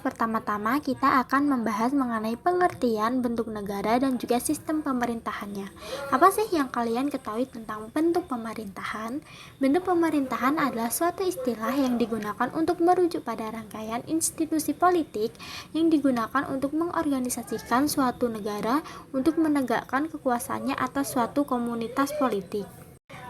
pertama-tama kita akan membahas mengenai pengertian bentuk negara dan juga sistem pemerintahannya. Apa sih yang kalian ketahui tentang bentuk pemerintahan? Bentuk pemerintahan adalah suatu istilah yang digunakan untuk merujuk pada rangkaian institusi politik yang digunakan untuk mengorganisasikan suatu negara untuk menegakkan kekuasaannya atas suatu komunitas politik.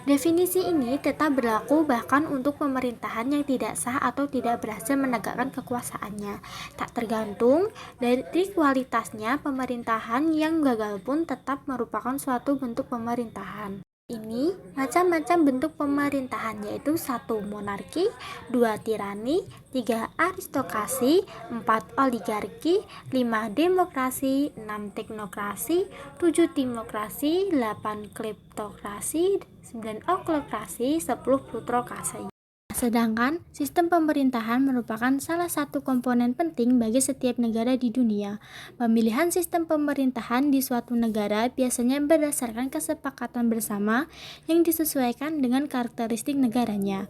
Definisi ini tetap berlaku bahkan untuk pemerintahan yang tidak sah atau tidak berhasil menegakkan kekuasaannya. Tak tergantung dari kualitasnya, pemerintahan yang gagal pun tetap merupakan suatu bentuk pemerintahan. Ini macam-macam bentuk pemerintahan, yaitu 1. Monarki, 2. Tirani, 3. Aristokrasi, 4. Oligarki, 5. Demokrasi, 6. Teknokrasi, 7. Timokrasi, 8. Kleptokrasi, 9. Oklokrasi, 10. Plutokrasi. Sedangkan sistem pemerintahan merupakan salah satu komponen penting bagi setiap negara di dunia. Pemilihan sistem pemerintahan di suatu negara biasanya berdasarkan kesepakatan bersama yang disesuaikan dengan karakteristik negaranya.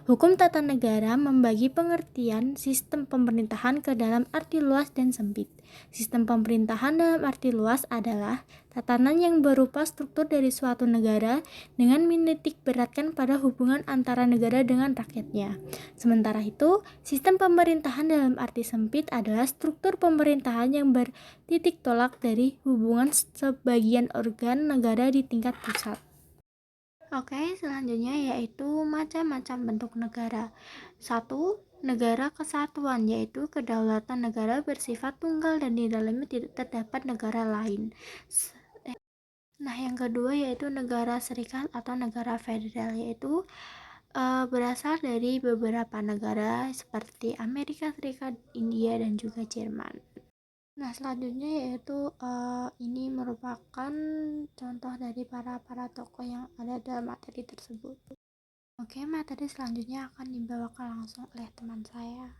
Hukum tata negara membagi pengertian sistem pemerintahan ke dalam arti luas dan sempit. Sistem pemerintahan dalam arti luas adalah tatanan yang berupa struktur dari suatu negara dengan menitik beratkan pada hubungan antara negara dengan rakyatnya. Sementara itu, sistem pemerintahan dalam arti sempit adalah struktur pemerintahan yang bertitik tolak dari hubungan sebagian organ negara di tingkat pusat. Oke, selanjutnya yaitu macam-macam bentuk negara. 1. Negara kesatuan, yaitu kedaulatan negara bersifat tunggal dan di dalamnya tidak terdapat negara lain. Nah, yang kedua yaitu negara serikat atau negara federal, yaitu berasal dari beberapa negara seperti Amerika Serikat, India, dan juga Jerman. Nah, selanjutnya yaitu ini merupakan contoh dari para tokoh yang ada dalam materi tersebut. Oke, materi selanjutnya akan dibawakan langsung oleh teman saya.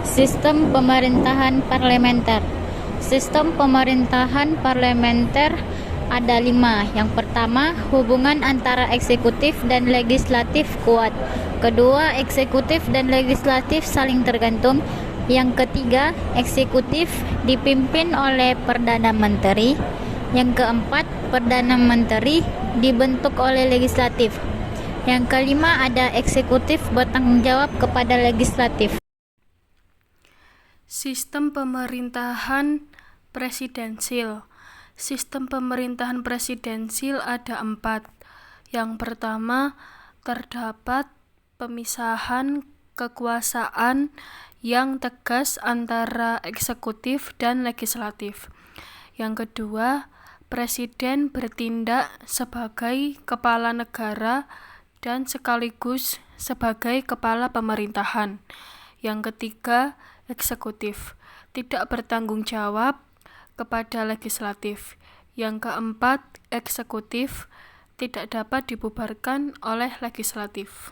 Sistem pemerintahan parlementer. Sistem pemerintahan parlementer ada 5. Yang pertama, hubungan antara eksekutif dan legislatif kuat. Kedua, eksekutif dan legislatif saling tergantung. Yang ketiga, eksekutif dipimpin oleh Perdana Menteri. Yang keempat, Perdana Menteri dibentuk oleh legislatif. Yang kelima, ada eksekutif bertanggung jawab kepada legislatif. Sistem pemerintahan presidensil. Sistem pemerintahan presidensil ada 4. Yang pertama, terdapat pemisahan kekuasaan yang tegas antara eksekutif dan legislatif. Yang kedua, presiden bertindak sebagai kepala negara dan sekaligus sebagai kepala pemerintahan. Yang ketiga, eksekutif tidak bertanggung jawab kepada legislatif. Yang keempat, eksekutif tidak dapat dibubarkan oleh legislatif.